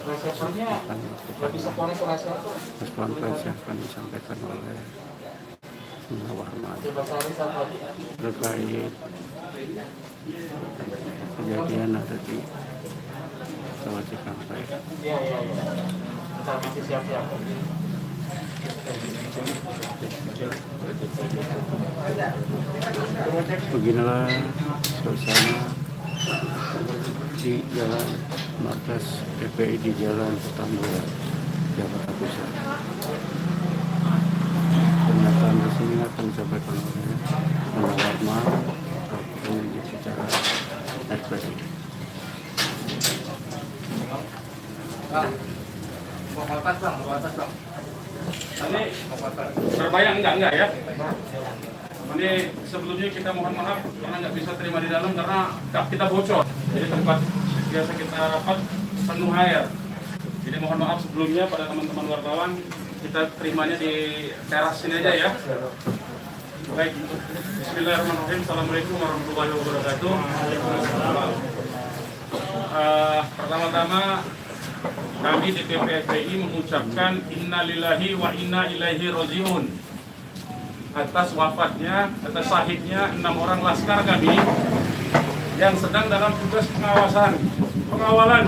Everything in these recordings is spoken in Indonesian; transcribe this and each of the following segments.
Resepsinya lebih sekolah rahasia. Konferensi akan disampaikan oleh Warman terkait kejadian ada di Tol Cikampek. Iya. Kita masih siap-siap. Beginilah suasana di Jalan Markas PPI di Jalan Petamburan, Jakarta Pusat. Pernyataan resmi akan disampaikan oleh Warman secara ekspresif. Mau atas bang. Ini berbayang enggak ya? Ini sebelumnya kita mohon maaf karena nggak bisa terima di dalam karena kita bocor. Jadi tempat biasa kita rapat penuh air. Jadi mohon maaf sebelumnya pada teman-teman wartawan, kita terimanya di teras sini aja ya. Baik, bismillahirrahmanirrahim. Assalamualaikum warahmatullahi wabarakatuh. Pertama-tama kami di PPFPI mengucapkan innalillahi wa inna ilaihi rajiun atas wafatnya, atas syahidnya 6 orang laskar kami yang sedang dalam tugas pengawalan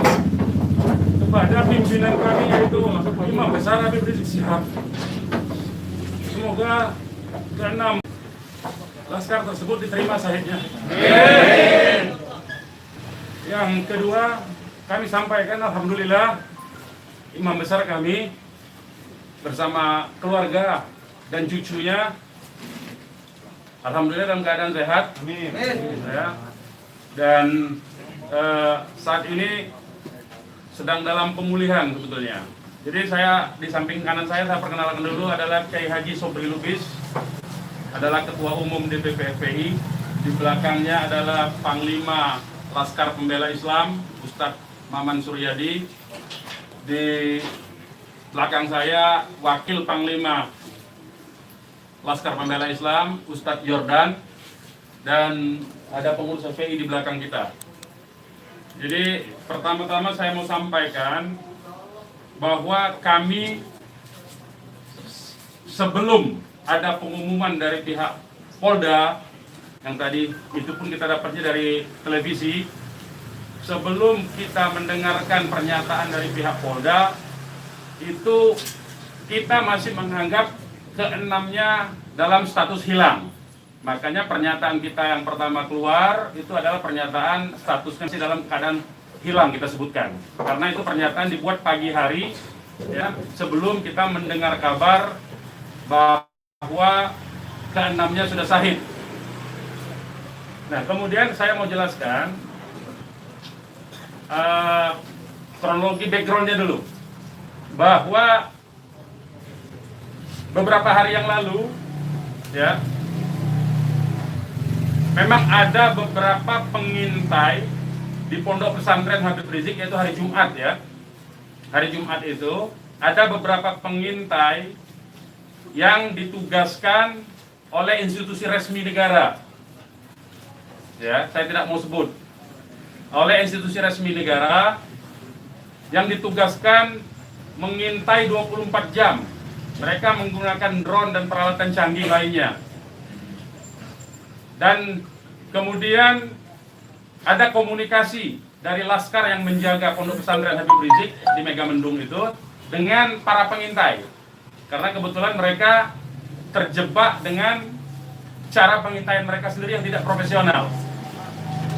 kepada pimpinan kami yaitu Imam Besar Habib Rizik Syihab. Semoga ke-6 laskar tersebut diterima syahidnya. Yang kedua, kami sampaikan alhamdulillah Imam Besar kami bersama keluarga dan cucunya alhamdulillah dalam keadaan sehat. Amin. Ya. Dan saat ini sedang dalam pemulihan sebetulnya. Jadi saya di samping kanan saya perkenalkan dulu adalah Kiai Haji Sobri Lubis, adalah Ketua Umum DPP FPI. Di belakangnya adalah Panglima Laskar Pembela Islam Ustadz Maman Suryadi. Di belakang saya Wakil Panglima Laskar Pembela Islam Ustadz Yordan, dan ada pengurus FPI di belakang kita. Jadi pertama-tama saya mau sampaikan bahwa kami sebelum ada pengumuman dari pihak Polda, yang tadi itu pun kita dapatnya dari televisi, sebelum kita mendengarkan pernyataan dari pihak Polda, itu kita masih menganggap keenamnya dalam status hilang. Makanya pernyataan kita yang pertama keluar itu adalah pernyataan statusnya masih dalam keadaan hilang kita sebutkan. Karena itu pernyataan dibuat pagi hari ya, sebelum kita mendengar kabar bahwa keenamnya sudah syahid. Nah, kemudian saya mau jelaskan kronologi backgroundnya dulu, bahwa beberapa hari yang lalu ya memang ada beberapa pengintai di Pondok Pesantren Habib Rizik, yaitu hari Jumat ya. Hari Jumat itu ada beberapa pengintai yang ditugaskan oleh institusi resmi negara. Ya, saya tidak mau sebut. Oleh institusi resmi negara yang ditugaskan mengintai 24 jam. Mereka menggunakan drone dan peralatan canggih lainnya. Dan kemudian ada komunikasi dari laskar yang menjaga Pondok Pesantren Habib Rizik di Megamendung itu dengan para pengintai. Karena kebetulan mereka terjebak dengan cara pengintaian mereka sendiri yang tidak profesional.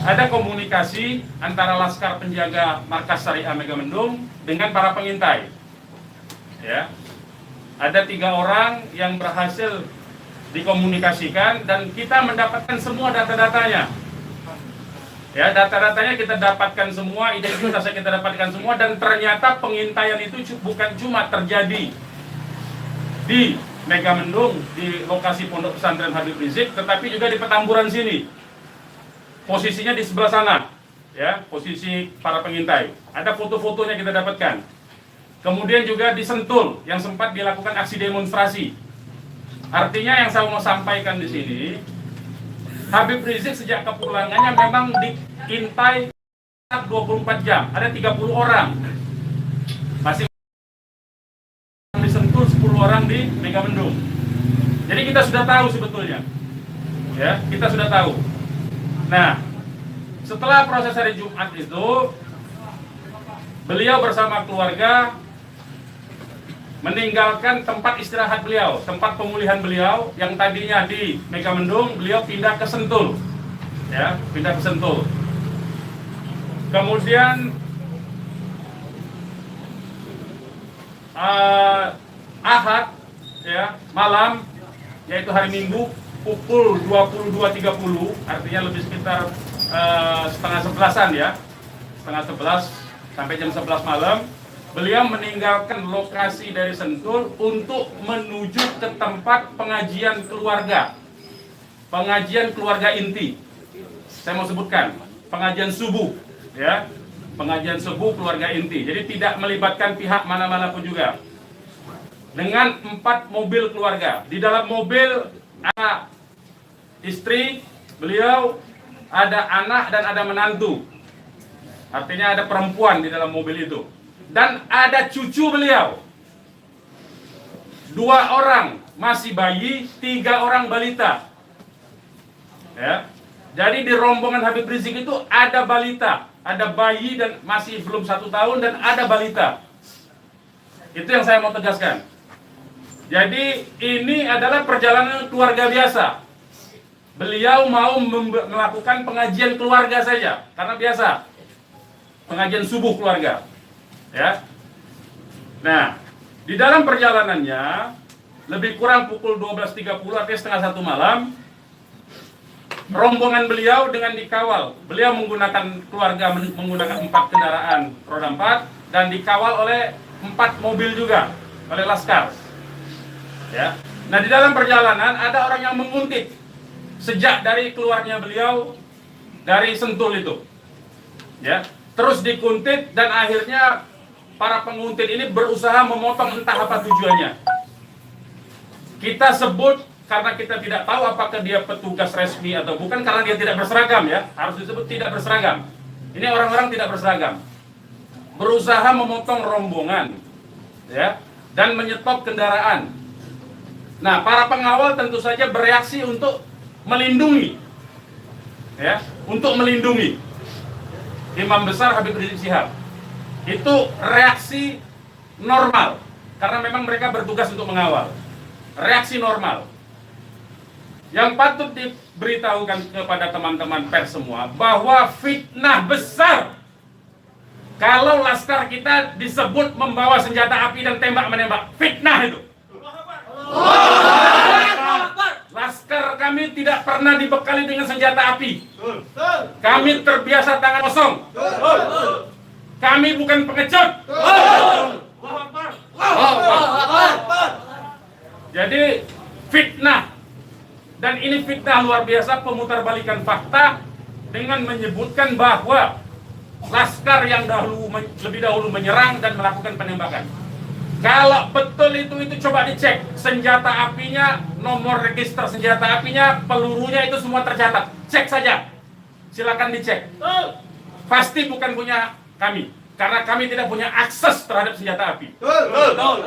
Ada komunikasi antara laskar penjaga markas Syariah Megamendung dengan para pengintai. Ya. Ada 3 orang yang berhasil dikomunikasikan dan kita mendapatkan semua data-datanya. Ya, data-datanya kita dapatkan semua, identitasnya kita dapatkan semua, dan ternyata pengintaian itu bukan cuma terjadi di Megamendung, di lokasi Pondok Pesantren Habib Rizik, tetapi juga di Petamburan sini. Posisinya di sebelah sana, ya, posisi para pengintai. Ada foto-fotonya kita dapatkan. Kemudian juga di Sentul yang sempat dilakukan aksi demonstrasi. Artinya yang saya mau sampaikan di sini, Habib Rizik sejak kepulangannya memang diintai 24 jam, ada 30 orang. Masih disentuh 10 orang di Megamendung. Jadi kita sudah tahu sebetulnya. Ya, kita sudah tahu. Nah, setelah proses hari Jumat itu, beliau bersama keluarga meninggalkan tempat istirahat beliau, tempat pemulihan beliau yang tadinya di Megamendung, beliau pindah ke Sentul. Ya, pindah ke Sentul. Kemudian Ahad ya, malam, yaitu hari Minggu pukul 22.30, artinya lebih sekitar setengah 11-an ya, setengah 11 sampai jam 11 malam, beliau meninggalkan lokasi dari Sentul untuk menuju ke tempat pengajian keluarga inti. Saya mau sebutkan, pengajian subuh ya, pengajian subuh keluarga inti. Jadi tidak melibatkan pihak mana-mana pun juga. Dengan 4 mobil keluarga. Di dalam mobil ada istri beliau, ada anak dan ada menantu. Artinya ada perempuan di dalam mobil itu. Dan ada cucu beliau. 2 orang masih bayi, 3 orang balita. Ya. Jadi di rombongan Habib Rizik itu ada balita, ada bayi dan masih belum 1 tahun dan ada balita. Itu yang saya mau tegaskan. Jadi ini adalah perjalanan keluarga biasa. Beliau mau melakukan pengajian keluarga saja, karena biasa pengajian subuh keluarga. Ya. Nah, di dalam perjalanannya lebih kurang pukul 12.30 artinya setengah 1 malam, rombongan beliau dengan dikawal. Beliau menggunakan keluarga menggunakan 4 kendaraan roda 4 dan dikawal oleh 4 mobil juga oleh laskar. Ya. Nah, di dalam perjalanan ada orang yang menguntit sejak dari keluarnya beliau dari Sentul itu. Ya, terus dikuntit dan akhirnya para penguntit ini berusaha memotong, entah apa tujuannya. Kita sebut karena kita tidak tahu apakah dia petugas resmi atau bukan, karena dia tidak berseragam ya, harus disebut tidak berseragam. Ini orang-orang tidak berseragam. Berusaha memotong rombongan ya dan menyetop kendaraan. Nah, para pengawal tentu saja bereaksi untuk melindungi ya, untuk melindungi Imam Besar Habib Rizik Syihab. Itu reaksi normal karena memang mereka bertugas untuk mengawal. Reaksi normal. Yang patut diberitahukan kepada teman-teman pers semua bahwa fitnah besar kalau laskar kita disebut membawa senjata api dan tembak-menembak. Fitnah itu. Laskar kami tidak pernah dibekali dengan senjata api. Kami terbiasa tangan kosong. Kami bukan pengecut. Jadi fitnah. Dan ini fitnah luar biasa, pemutarbalikan fakta dengan menyebutkan bahwa laskar yang lebih dahulu menyerang dan melakukan penembakan. Kalau betul itu coba dicek senjata apinya, nomor register senjata apinya, pelurunya itu semua tercatat. Cek saja, silakan dicek. Pasti bukan punya kami, karena kami tidak punya akses terhadap senjata api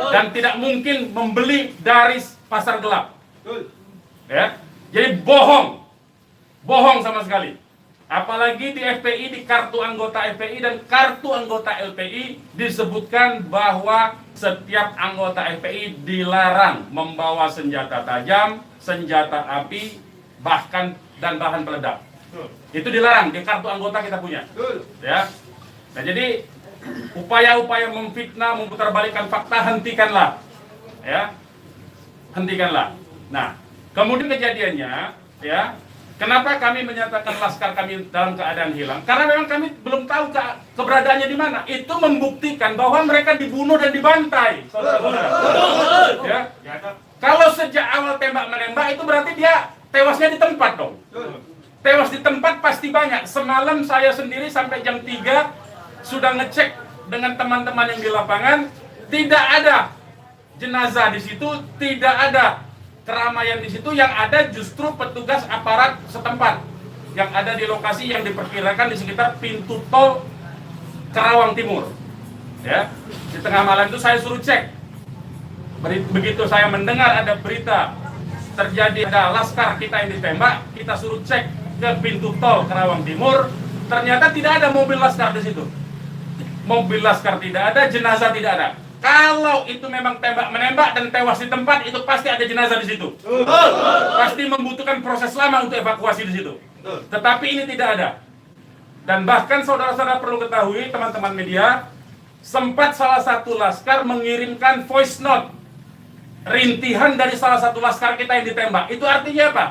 dan tidak mungkin membeli dari pasar gelap. Ya, jadi bohong sama sekali. Apalagi di FPI, di kartu anggota FPI dan kartu anggota LPI disebutkan bahwa setiap anggota FPI dilarang membawa senjata tajam, senjata api, bahkan dan bahan peledak. Itu dilarang di kartu anggota kita punya. Ya. Nah, jadi upaya-upaya memfitnah, memutarbalikkan fakta hentikanlah. Ya. Hentikanlah. Nah, kemudian kejadiannya, ya. Kenapa kami menyatakan laskar kami dalam keadaan hilang? Karena memang kami belum tahu keberadaannya di mana. Itu membuktikan bahwa mereka dibunuh dan dibantai, saudara-saudara. Ya. Kalau sejak awal tembak menembak itu berarti dia tewasnya di tempat dong. Tewas di tempat pasti banyak. Semalam saya sendiri sampai jam 3 sudah ngecek dengan teman-teman yang di lapangan, tidak ada jenazah di situ, tidak ada keramaian di situ, yang ada justru petugas aparat setempat yang ada di lokasi yang diperkirakan di sekitar pintu tol Karawang Timur. Ya, di tengah malam itu saya suruh cek. Begitu saya mendengar ada berita terjadi ada laskar kita yang ditembak, kita suruh cek ke pintu tol Karawang Timur. Ternyata tidak ada mobil laskar di situ. Mobil laskar tidak ada, jenazah tidak ada. Kalau itu memang tembak-menembak dan tewas di tempat, itu pasti ada jenazah di situ. Pasti membutuhkan proses lama untuk evakuasi di situ. Tetapi ini tidak ada. Dan bahkan saudara-saudara perlu ketahui, teman-teman media, sempat salah satu laskar mengirimkan voice note rintihan dari salah satu laskar kita yang ditembak. Itu artinya apa?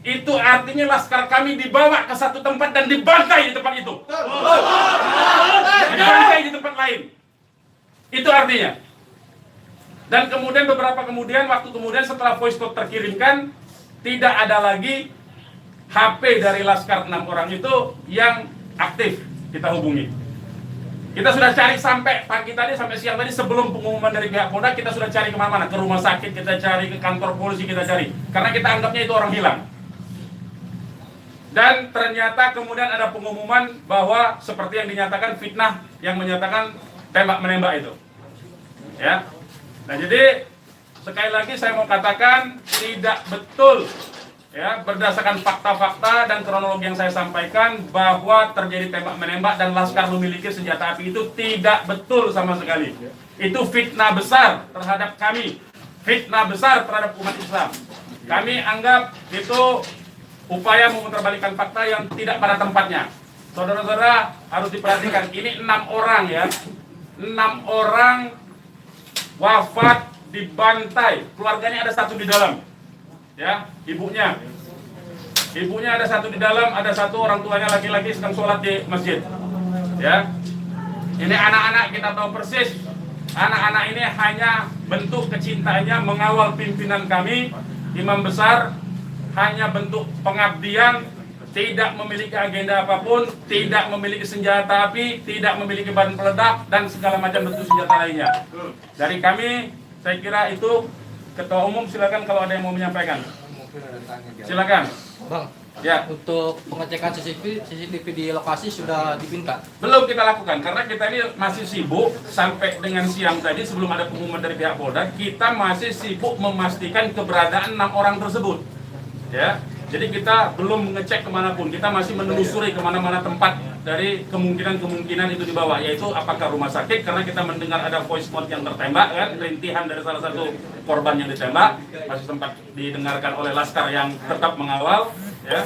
Itu artinya laskar kami dibawa ke satu tempat dan dibantai di tempat itu. Dibantai di tempat lain. Itu artinya. Dan kemudian waktu kemudian setelah voice note terkirimkan, tidak ada lagi HP dari laskar 6 orang itu yang aktif kita hubungi. Kita sudah cari sampai pagi tadi, sampai siang tadi sebelum pengumuman dari pihak Polda, kita sudah cari kemana-mana, ke rumah sakit kita cari, ke kantor polisi kita cari, karena kita anggapnya itu orang hilang. Dan ternyata kemudian ada pengumuman bahwa seperti yang dinyatakan fitnah yang menyatakan tembak-menembak itu. Ya. Nah, jadi sekali lagi saya mau katakan tidak betul, ya, berdasarkan fakta-fakta dan kronologi yang saya sampaikan bahwa terjadi tembak-menembak dan laskar memiliki senjata api, itu tidak betul sama sekali. Itu fitnah besar terhadap kami, fitnah besar terhadap umat Islam. Kami anggap itu upaya memutarbalikkan fakta yang tidak pada tempatnya. Saudara-saudara harus diperhatikan, ini 6 orang ya, 6 orang wafat dibantai, keluarganya ada 1 di dalam, ya, ibunya ada 1 di dalam, ada 1 orang tuanya laki-laki sedang sholat di masjid, ya. Ini anak-anak kita tahu persis, anak-anak ini hanya bentuk kecintaannya mengawal pimpinan kami, imam besar, hanya bentuk pengabdian, tidak memiliki agenda apapun, tidak memiliki senjata api, tidak memiliki bahan peledak, dan segala macam bentuk senjata lainnya. Dari kami, saya kira itu. Ketua Umum silakan kalau ada yang mau menyampaikan. Silakan. Bang, Ya. untuk pengecekan CCTV di lokasi sudah dipinta? Belum kita lakukan karena kita ini masih sibuk sampai dengan siang tadi sebelum ada pengumuman dari pihak Polda, kita masih sibuk memastikan keberadaan 6 orang tersebut. Ya, jadi kita belum mengecek kemanapun, kita masih menelusuri kemana-mana tempat dari kemungkinan itu dibawa, yaitu apakah rumah sakit, karena kita mendengar ada voice note yang tertembak kan, rintihan dari salah satu korban yang ditembak, masih sempat didengarkan oleh laskar yang tetap mengawal, ya.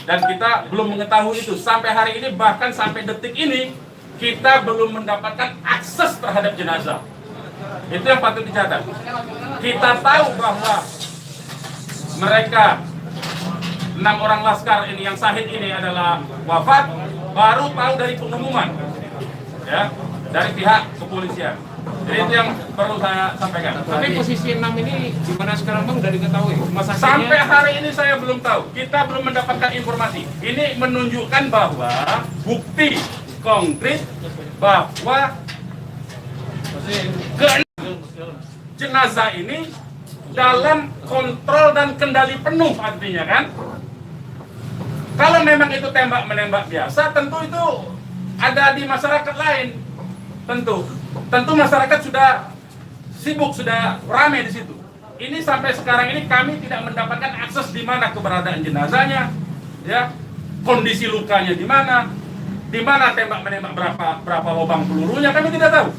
Dan kita belum mengetahui itu sampai hari ini, bahkan sampai detik ini kita belum mendapatkan akses terhadap jenazah. Itu yang patut dicatat. Kita tahu bahwa mereka 6 orang laskar ini yang syahid ini adalah wafat, baru tahu dari pengumuman, ya, dari pihak kepolisian. Jadi itu yang perlu saya sampaikan. Tapi posisi 6 ini di mana sekarang Bang, udah diketahui? Sampai hari ini saya belum tahu. Kita belum mendapatkan informasi. Ini menunjukkan bahwa bukti konkret bahwa jenazah ini dalam kontrol dan kendali penuh, artinya kan. Kalau memang itu tembak-menembak biasa, tentu itu ada di masyarakat lain. Tentu masyarakat sudah sibuk, sudah ramai di situ. Ini sampai sekarang ini kami tidak mendapatkan akses di mana keberadaan jenazahnya, ya, kondisi lukanya di mana tembak-menembak, berapa lubang pelurunya, kami tidak tahu.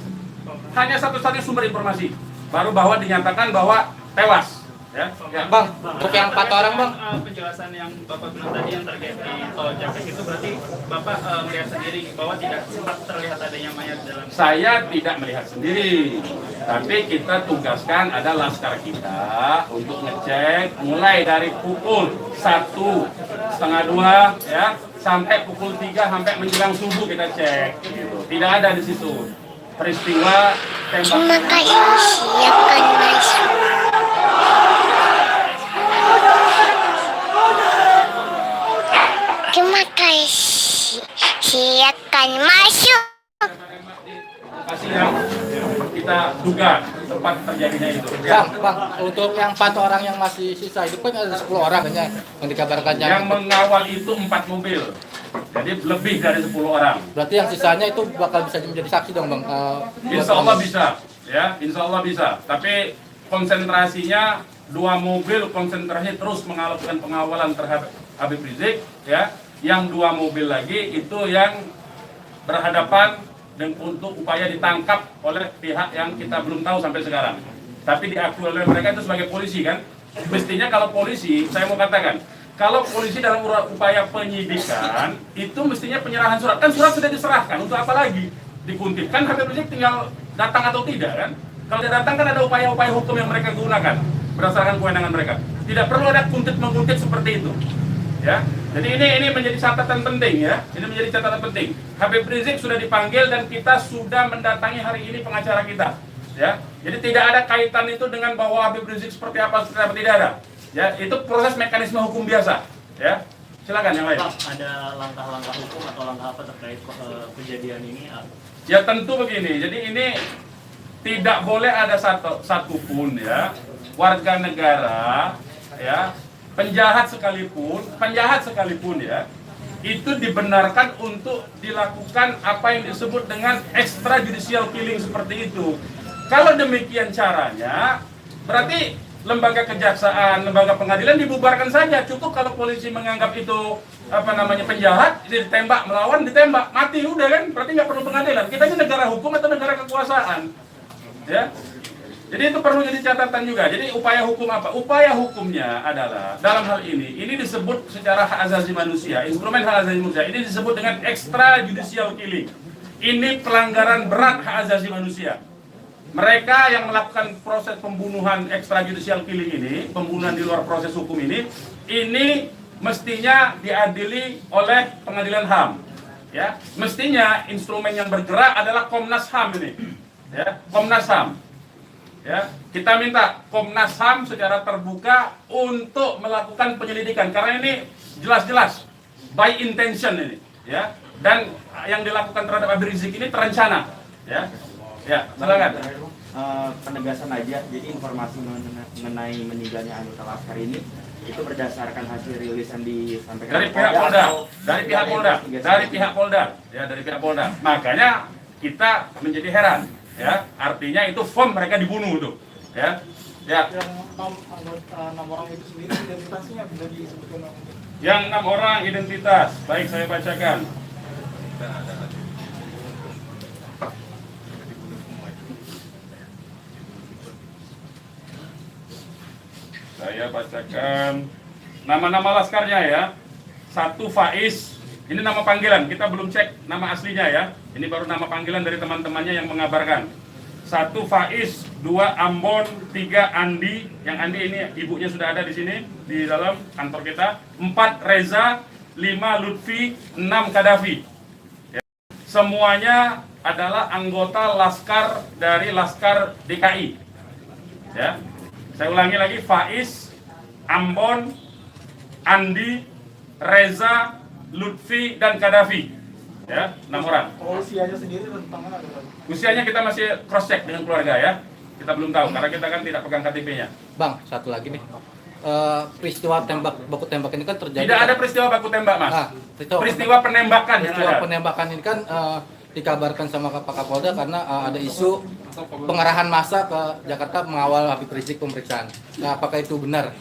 Hanya satu-satunya sumber informasi baru bahwa dinyatakan bahwa tewas. Ya. Bang, untuk yang 4 orang Bang, penjelasan yang Bapak bilang tadi yang terkait di tol Japek itu berarti Bapak melihat sendiri bahwa tidak sempat terlihat adanya mayat dalam. Saya tidak melihat sendiri, tapi kita tugaskan ada laskar kita untuk ngecek mulai dari pukul 1:30 ya sampai pukul 3 sampai menjelang subuh kita cek. Gitu. Tidak ada di situ peristiwa tembak. Terima kasih, siapkan masuk. Terima kasih, siapkan masuk. Lokasi yang kita duga tempat terjadinya itu. Bang, untuk yang 4 orang yang masih sisa itu kan ada 10 orang katanya yang dikabarkan Yang mengawal itu 4 mobil, jadi lebih dari 10 orang. Berarti yang sisanya itu bakal bisa menjadi saksi dong bang? Insya Allah bisa, ya, insya Allah bisa. Tapi konsentrasinya 2 mobil konsentrasi terus melakukan pengawalan terhadap Habib Rizik, ya. Yang 2 mobil lagi itu yang berhadapan dan untuk upaya ditangkap oleh pihak yang kita belum tahu sampai sekarang. Tapi diakui oleh mereka itu sebagai polisi kan. Mestinya kalau polisi, saya mau katakan, kalau polisi dalam upaya penyidikan itu mestinya penyerahan surat. Kan surat sudah diserahkan, untuk apa lagi dikuntit? Kan Habib Rizik tinggal datang atau tidak kan? Kalau dia datang kan ada upaya-upaya hukum yang mereka gunakan berdasarkan kewenangan mereka. Tidak perlu ada kuntit-menguntit seperti itu. Ya, jadi ini menjadi catatan penting ya. Ini menjadi catatan penting. Habib Rizik sudah dipanggil dan kita sudah mendatangi hari ini pengacara kita. Ya, jadi tidak ada kaitan itu dengan bahwa Habib Rizik seperti apa tidak ada. Ya, itu proses mekanisme hukum biasa. Ya, silakan yang lain. Pak, ada langkah-langkah hukum atau langkah apa terkait kejadian ini? Ya tentu begini. Jadi ini tidak boleh ada satupun ya warga negara ya. Penjahat sekalipun ya, itu dibenarkan untuk dilakukan apa yang disebut dengan extrajudicial killing seperti itu. Kalau demikian caranya, berarti lembaga kejaksaan, lembaga pengadilan dibubarkan saja. Cukup kalau polisi menganggap itu penjahat, ditembak, melawan, ditembak, mati udah kan? Berarti nggak perlu pengadilan. Kita ini negara hukum atau negara kekuasaan, ya. Jadi itu perlu jadi catatan juga. Jadi upaya hukum apa? Upaya hukumnya adalah dalam hal ini disebut secara hak asasi manusia, instrumen hak asasi manusia. Ini disebut dengan extrajudicial killing. Ini pelanggaran berat hak asasi manusia. Mereka yang melakukan proses pembunuhan extrajudicial killing ini, pembunuhan di luar proses hukum ini mestinya diadili oleh pengadilan HAM. Ya, mestinya instrumen yang bergerak adalah Komnas HAM ini. Ya, Komnas HAM. Ya, kita minta Komnas HAM secara terbuka untuk melakukan penyelidikan karena ini jelas-jelas by intention ini, ya. Dan yang dilakukan terhadap Habib Rizik ini terencana, ya. Ya, silakan. Penegasan aja, jadi informasi mengenai meninggalnya anggota Laskar ini itu berdasarkan hasil rilisan disampaikan dari pihak Polda, dari pihak Polda. Makanya kita menjadi heran. Ya, artinya itu form mereka dibunuh tuh, ya. Ya. Yang 6 orang itu sendiri identitasnya bisa disebutkan? Yang 6 orang identitas, baik saya bacakan. Saya bacakan nama-nama laskarnya ya. 1 Faiz. Ini nama panggilan, kita belum cek nama aslinya ya. Ini baru nama panggilan dari teman-temannya yang mengabarkan. 1 Faiz, 2 Ambon, 3 Andi. Yang Andi ini ibunya sudah ada di sini, di dalam kantor kita. 4 Reza, 5 Lutfi, 6 Kadafi. Ya. Semuanya adalah anggota Laskar dari Laskar DKI. Ya. Saya ulangi lagi, Faiz, Ambon, Andi, Reza, Lutfi dan Kadafi, ya, 6 orang. Usianya sendiri tentang mana? Usianya kita masih cross check dengan keluarga ya. Kita belum tahu karena kita kan tidak pegang KTP-nya. Bang, satu lagi nih. Peristiwa baku tembak ini kan terjadi. Tidak ada peristiwa baku tembak, Mas. Peristiwa penembakan yang ada. Penembakan ini kan dikabarkan sama Pak Kapolda karena ada isu pengarahan massa ke Jakarta mengawal Habib Rizik pemeriksaan. Nah, apakah itu benar?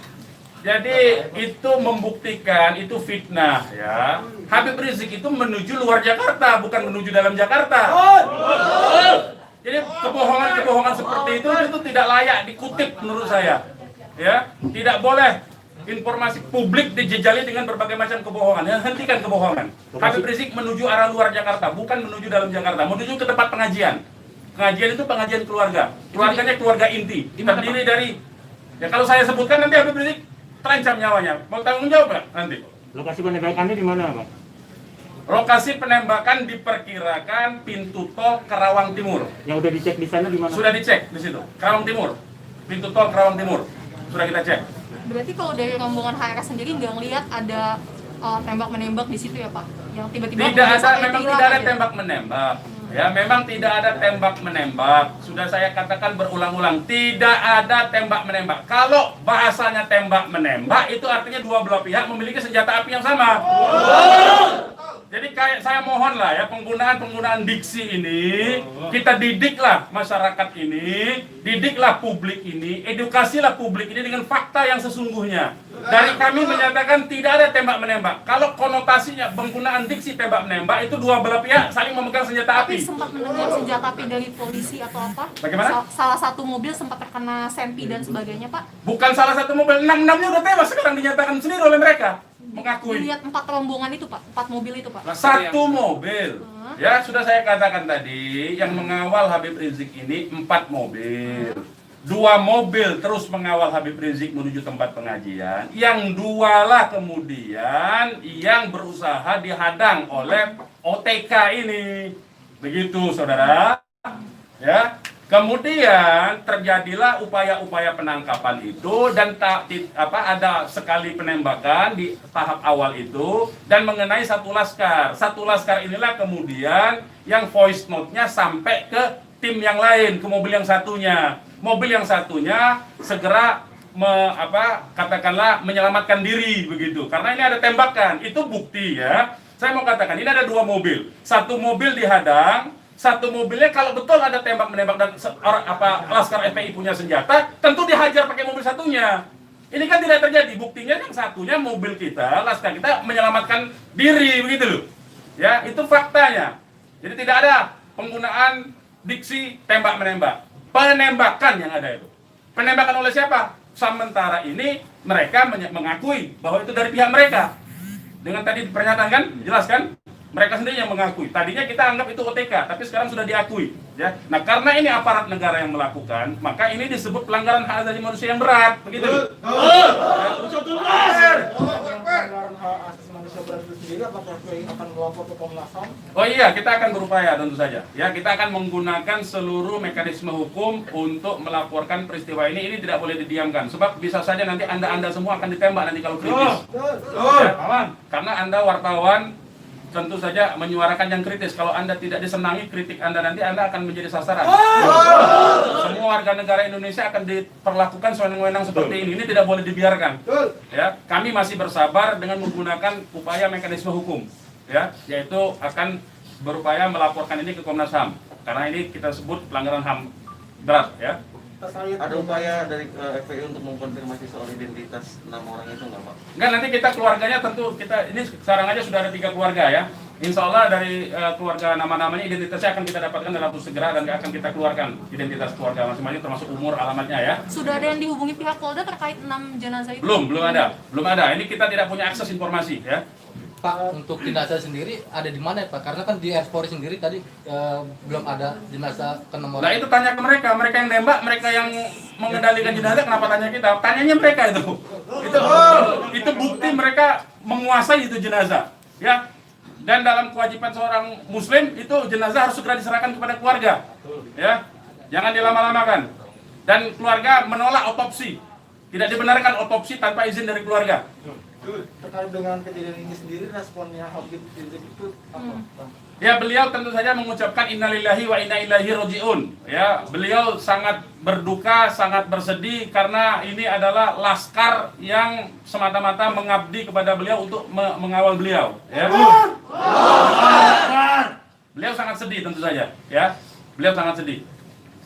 Jadi itu membuktikan itu fitnah ya. Habib Rizik itu menuju luar Jakarta, bukan menuju dalam Jakarta. Jadi kebohongan-kebohongan seperti itu tidak layak dikutip menurut saya. Ya, tidak boleh informasi publik dijejali dengan berbagai macam kebohongan. Ya, hentikan kebohongan. Habib Rizik menuju arah luar Jakarta, bukan menuju dalam Jakarta. Menuju ke tempat pengajian. Pengajian itu pengajian keluarga. Keluarganya keluarga inti. Terdiri dari, ya kalau saya sebutkan nanti Habib Rizik terancam nyawanya. Mau tanggung jawab nggak nanti? Lokasi penembakannya di mana, Bang? Lokasi penembakan diperkirakan pintu tol Kerawang Timur. Yang udah dicek di sana di mana? Sudah dicek di situ. Kerawang Timur. Pintu tol Kerawang Timur. Sudah kita cek. Berarti kalau dari rombongan HRS sendiri nggak ngelihat ada tembak menembak di situ ya Pak? Yang tiba-tiba Tidak ada, memang tidak ada tembak menembak. Ya, memang tidak ada tembak menembak. Sudah saya katakan berulang-ulang, tidak ada tembak menembak. Kalau bahasanya tembak menembak itu artinya dua belah pihak memiliki senjata api yang sama. Jadi kayak saya mohon lah ya, penggunaan diksi ini kita didiklah masyarakat ini, didiklah publik ini, edukasilah publik ini dengan fakta yang sesungguhnya. Dari kami menyatakan tidak ada tembak menembak. Kalau konotasinya penggunaan diksi tembak menembak itu dua belah pihak saling memegang senjata Tapi api. sempat mendengar senjata api dari polisi atau apa? Bagaimana? Salah satu mobil sempat terkena sempi dan sebagainya, Pak. Bukan salah satu mobil, 6-6-nya udah tewas sekarang dinyatakan sendiri oleh mereka. Mengakui. Dilihat 4 rombongan itu, Pak. 4 mobil itu, Pak. Satu mobil. Ya, sudah saya katakan tadi, yang mengawal Habib Rizik ini 4 mobil. 2 mobil terus mengawal Habib Rizik menuju tempat pengajian. Yang 2 lah kemudian yang berusaha dihadang oleh OTK ini. Begitu, saudara. Ya. Kemudian terjadilah upaya-upaya penangkapan itu dan ada sekali penembakan di tahap awal itu dan mengenai satu laskar. Satu laskar inilah kemudian yang voice note-nya sampai ke tim yang lain, ke mobil yang satunya. Mobil yang satunya segera katakanlah menyelamatkan diri begitu. Karena ini ada tembakan, itu bukti ya. Saya mau katakan ini ada 2 mobil. Satu mobil dihadang, satu mobilnya kalau betul ada tembak menembak dan laskar FPI punya senjata, tentu dihajar pakai mobil satunya. Ini kan tidak terjadi. Buktinya yang satunya mobil kita, laskar kita menyelamatkan diri begitu loh. Ya, itu faktanya. Jadi tidak ada penggunaan diksi tembak menembak. Penembakan yang ada itu. Penembakan oleh siapa? Sementara ini mereka mengakui bahwa itu dari pihak mereka. Dengan tadi pernyataan kan, jelas kan? Mereka sendiri yang mengakui. Tadinya kita anggap itu OTK, tapi sekarang sudah diakui. Ya. Nah, karena ini aparat negara yang melakukan, maka ini disebut pelanggaran hak asasi manusia yang berat. Begitu. Pelanggaran hak asasi manusia berat itu sendiri, apakah FPI akan melapor ke Komnas HAM? Oh iya, kita akan berupaya tentu saja. Ya, kita akan menggunakan seluruh mekanisme hukum untuk melaporkan peristiwa ini. Ini tidak boleh didiamkan. Sebab bisa saja nanti Anda semua akan ditembak nanti kalau kritis. Ya, karena Anda wartawan tentu saja menyuarakan yang kritis. Kalau Anda tidak disenangi kritik Anda nanti Anda akan menjadi sasaran. Semua warga negara Indonesia akan diperlakukan sewenang-wenang seperti ini. Ini tidak boleh dibiarkan. Ya, kami masih bersabar dengan menggunakan upaya mekanisme hukum. Ya, yaitu akan berupaya melaporkan ini ke Komnas HAM. Karena ini kita sebut pelanggaran HAM berat, ya. Ada upaya dari FPI untuk mengkonfirmasi soal identitas 6 orang itu nggak, Pak? Enggak, nanti kita keluarganya tentu ini sekarang aja sudah ada 3 keluarga ya. Insya Allah dari keluarga nama-namanya identitasnya akan kita dapatkan dalam waktu segera dan akan kita keluarkan identitas keluarga masing-masing termasuk umur, alamatnya ya. Sudah ada yang dihubungi pihak Polda terkait 6 jenazah itu? Belum ada. Ini kita tidak punya akses informasi ya. Pak, untuk jenazah sendiri ada di mana ya, Pak? Karena kan di Polri sendiri tadi belum ada jenazah ke nomor. Nah itu tanya ke mereka yang nembak, mereka yang mengendalikan jenazah, kenapa tanya kita? Tanyanya mereka itu. Itu bukti mereka menguasai itu jenazah, ya. Dan dalam kewajiban seorang Muslim itu jenazah harus segera diserahkan kepada keluarga, ya. Jangan dilama-lamakan. Dan keluarga menolak otopsi, tidak dibenarkan otopsi tanpa izin dari keluarga. Terkait dengan kejadian ini sendiri, responnya Habib Rizik itu apa? Ya, beliau tentu saja mengucapkan innalillahi wa inna ilaihi rajiun. Ya, beliau sangat berduka, sangat bersedih karena ini adalah laskar yang semata-mata mengabdi kepada beliau untuk mengawal beliau, ya. Beliau sangat sedih tentu saja, ya. Beliau sangat sedih.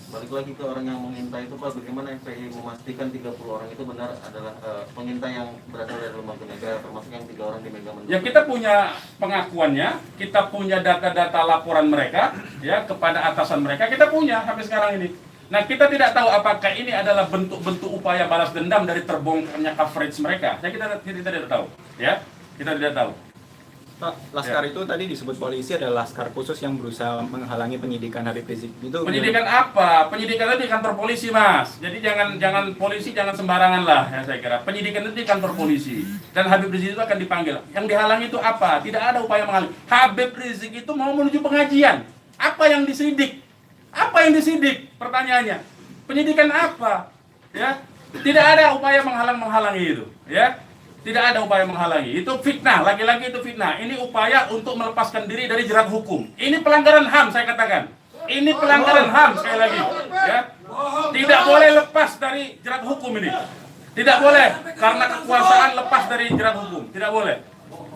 Balik lagi ke orang yang mengintai itu, Pak, bagaimana FPI memastikan 30 orang itu benar adalah pengintai yang berasal dari lembaga negara, termasuk yang 3 orang di Mega Mendung? Ya, kita punya pengakuannya, kita punya data-data laporan mereka, ya, kepada atasan mereka, kita punya sampai sekarang ini. Nah, kita tidak tahu apakah ini adalah bentuk-bentuk upaya balas dendam dari terbongkarnya coverage mereka. Ya, kita tidak tahu, ya, kita tidak tahu. Pak, laskar itu tadi disebut polisi adalah laskar khusus yang berusaha menghalangi penyidikan Habib Rizik. Itu penyidikan apa? Penyidikan itu di kantor polisi, Mas. Jadi jangan polisi jangan sembarangan lah, ya saya kira. Penyidikan itu di kantor polisi. Dan Habib Rizik itu akan dipanggil. Yang dihalangi itu apa? Tidak ada upaya menghalangi. Habib Rizik itu mau menuju pengajian. Apa yang disidik? Apa yang disidik? Pertanyaannya. Penyidikan apa? Ya. Tidak ada upaya menghalangi itu, ya. Tidak ada upaya menghalangi. Itu fitnah, lagi-lagi itu fitnah. Ini upaya untuk melepaskan diri dari jerat hukum. Ini pelanggaran HAM, saya katakan. Ini pelanggaran HAM, sekali lagi. Ya. Tidak boleh lepas dari jerat hukum ini. Tidak boleh, karena kekuasaan lepas dari jerat hukum. Tidak boleh.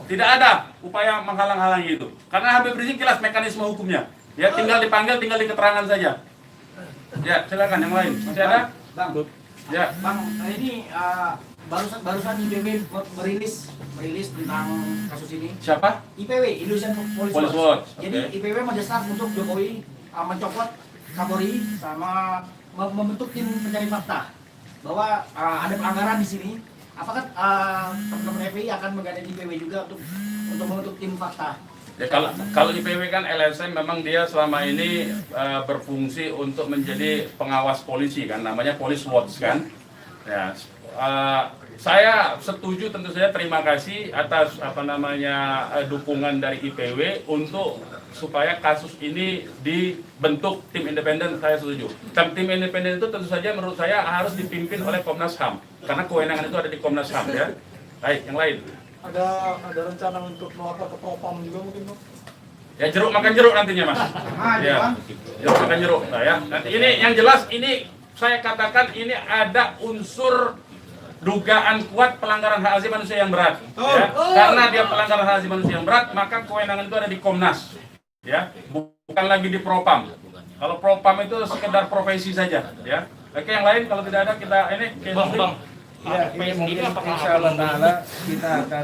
Tidak ada upaya menghalang-halangi itu. Karena Habib Rizik jelas mekanisme hukumnya. Ya, tinggal dipanggil, tinggal diketerangan saja. Ya, silakan yang lain. Masih ada? Bang, Ya. Bang, ini barusan IPW merilis tentang kasus ini. Siapa? IPW, Indonesian Police Police Watch. Watch, Jadi oke. IPW mendesak untuk Jokowi mencopot Kapolri sama membentuk tim pencari fakta bahwa ada pelanggaran di sini. Apakah teman-teman FPI akan menggandeng IPW juga untuk membentuk tim fakta? Ya, kalau IPW kan LSM memang dia selama ini berfungsi untuk menjadi pengawas polisi kan, namanya Police Watch kan. Ya, saya setuju, tentu saja terima kasih atas dukungan dari IPW untuk supaya kasus ini dibentuk tim independen. Saya setuju. Tim independen itu tentu saja menurut saya harus dipimpin oleh Komnas HAM karena kewenangan itu ada di Komnas HAM ya. Baik, yang lain. Ada rencana untuk melapor ke Propam juga mungkin, Bang? Ya, jeruk makan jeruk nantinya, Mas. Ya, jeruk makan jeruk. Nah, ya. Nanti ini yang jelas, ini saya katakan ini ada unsur dugaan kuat pelanggaran hak asasi manusia yang berat. Ya. Karena dia pelanggaran hak asasi manusia yang berat, maka kewenangan itu ada di Komnas. Ya, bukan lagi di Propam. Kalau Propam itu sekedar profesi saja. Ya. Oke, yang lain kalau tidak ada kita ini. Bang. Ya, ini mungkin insya Allah Ta'ala kita akan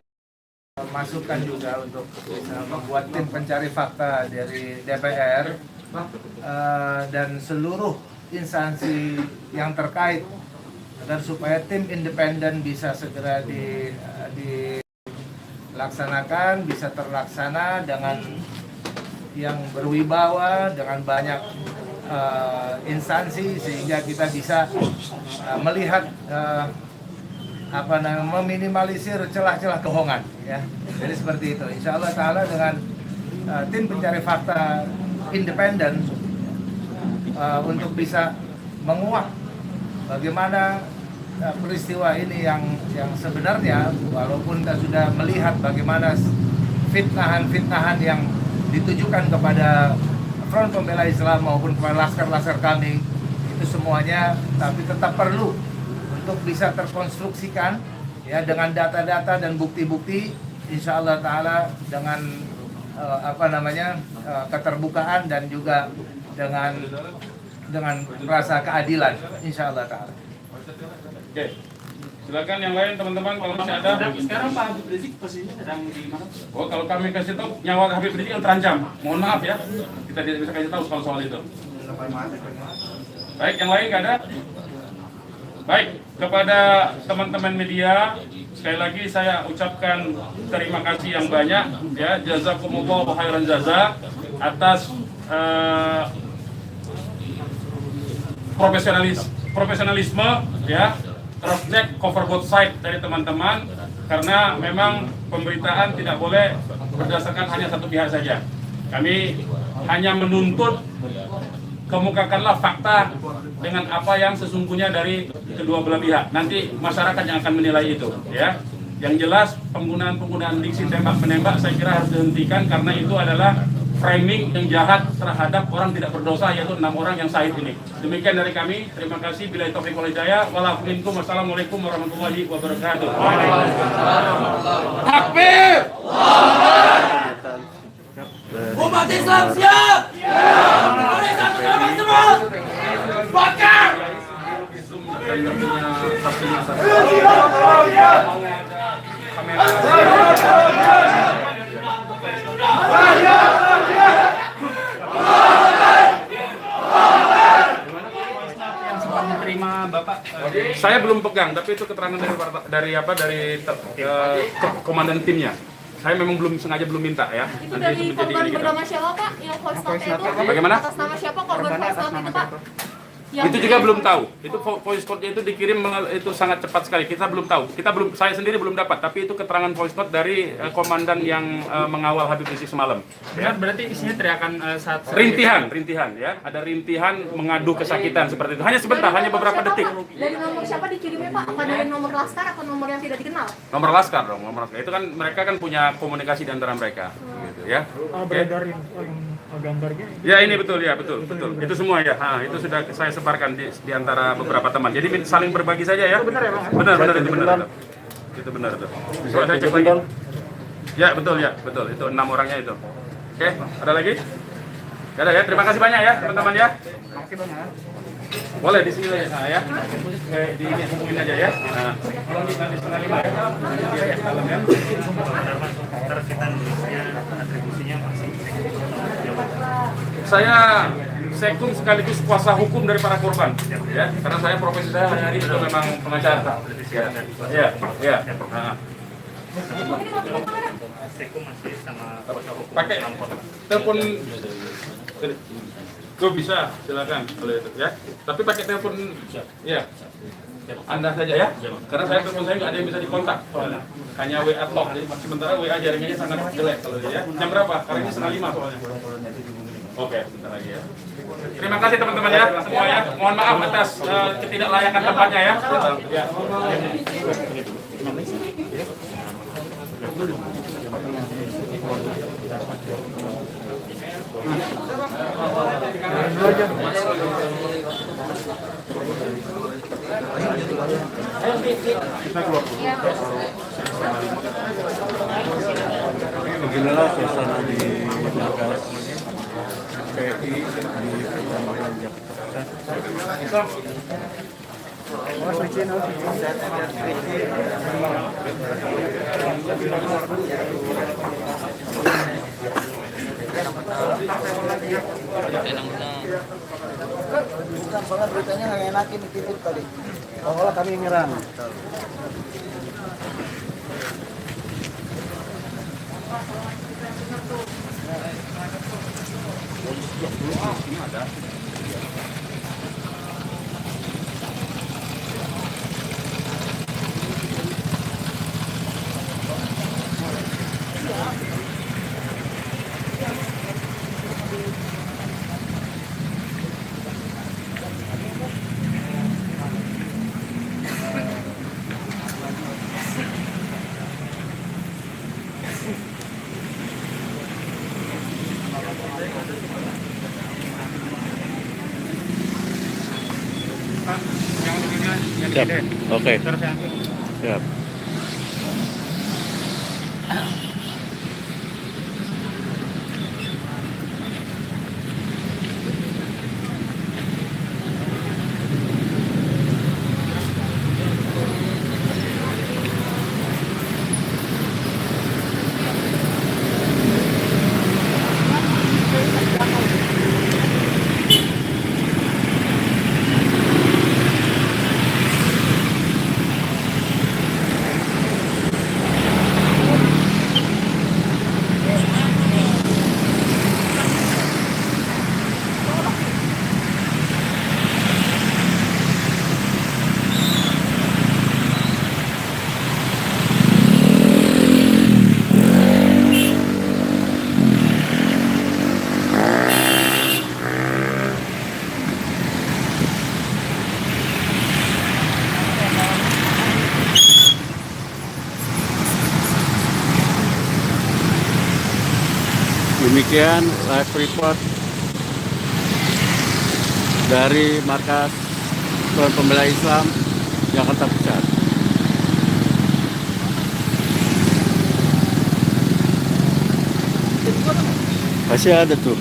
masukkan juga untuk bisa membuat tim pencari fakta dari DPR dan seluruh instansi yang terkait agar supaya tim independen bisa segera dilaksanakan, bisa terlaksana dengan yang berwibawa, dengan banyak instansi sehingga kita bisa melihat meminimalisir celah-celah kebohongan ya. Jadi seperti itu. Insya Allah Ta'ala dengan tim pencari fakta independen untuk bisa menguak bagaimana peristiwa ini yang sebenarnya, walaupun kita sudah melihat bagaimana fitnahan-fitnahan yang ditujukan kepada Front Pembela Islam maupun kepada laskar-laskar kami, itu semuanya tapi tetap perlu untuk bisa terkonstruksikan ya dengan data-data dan bukti-bukti, insya Allah Ta'ala dengan keterbukaan dan juga dengan rasa keadilan, insya Allah Ta'ala. Oke, silakan yang lain teman-teman kalau masih ada. Sekarang Pak Habib Rizik posisinya sedang di mana? Oh, kalau kami kasih tahu nyawa Habib Rizik yang terancam, mohon maaf ya, kita tidak bisa kasih tahu soal itu. Baik, yang lain nggak ada? Baik, kepada teman-teman media, sekali lagi saya ucapkan terima kasih yang banyak ya, jazakumullah khairan jaza atas profesionalisme ya, cross check cover both side dari teman-teman, karena memang pemberitaan tidak boleh berdasarkan hanya satu pihak saja. Kami hanya menuntut kemukakanlah fakta dengan apa yang sesungguhnya dari kedua belah pihak. Nanti masyarakat yang akan menilai itu, ya. Yang jelas penggunaan diksi tembak-menembak saya kira harus dihentikan karena itu adalah framing yang jahat terhadap orang tidak berdosa, yaitu 6 orang yang syahid ini. Demikian dari kami. Terima kasih. Billahi taufiq wal hidayah. Wassalamualaikum warahmatullahi wabarakatuh. Takbir! Umat Islam siap! Bakar! Yang sempat menerima Bapak Saya belum pegang, tapi itu keterangan dari komandan timnya. Saya memang sengaja belum minta ya. Itu dari korban bernama siapa Pak? Yang voice note itu? Bagaimana? Atas nama siapa korban voice note itu Pak? Itu juga belum tahu. Itu voice note-nya itu dikirim itu sangat cepat sekali. Kita belum tahu. Saya sendiri belum dapat. Tapi itu keterangan voice note dari komandan yang mengawal Habib Rizik semalam. Ya, berarti isinya teriakan saat Rintihan ya. Ada rintihan mengadu kesakitan seperti itu. Hanya sebentar, hanya beberapa detik. Dari nomor siapa dikirimnya Pak? Apa dari nomor laskar atau nomor yang tidak dikenal? Nomor laskar dong, nomor laskar. Itu kan mereka kan punya komunikasi di antara mereka, gitu ya. beredar gambarnya. Ya ini betul ya, betul. Itu semua ya. Itu sudah saya sebarkan di antara beberapa teman. Jadi saling berbagi saja ya. Benar ya, Bang? Benar itu benar. Itu benar itu. Coba saya cek lagi. Ya, betul. Itu 6 orangnya itu. Oke, ada lagi? Gak ada ya. Terima kasih banyak ya, teman-teman ya. Boleh di sini ya. Di ini hubungin aja ya. Nah, tolong di nanti 4:30 ya. Iya, dalam ya. Saya sekum sekaligus kuasa hukum dari para korban, ya. Karena saya profesi saya hari itu memang pengacara. Ya. Nah. Pakai telepon. Tuh bisa, silakan kalau itu ya. Tapi pakai telepon ya. Anda saja ya. Karena saya telepon saya nggak ada yang bisa dikontak. Hanya WA talk. Jadi sementara WA jaringannya sangat jelek kalau ya. Jam berapa? Karena ini 4:30 soalnya. Oke, sebentar lagi ya. Terima kasih teman-teman ya semua ya. Mohon maaf atas ketidaklayakan tempatnya ya. Ya. Beginilah suasana di markas PI di Kecamatan Jakarta. Soalnya beritanya nggak enakin dititip tadi. Seolah kami nyerang. Siap. Oke. Siap. Demikian live report dari markas Front Pembela Islam Jakarta Pusat. Masih ada tuh.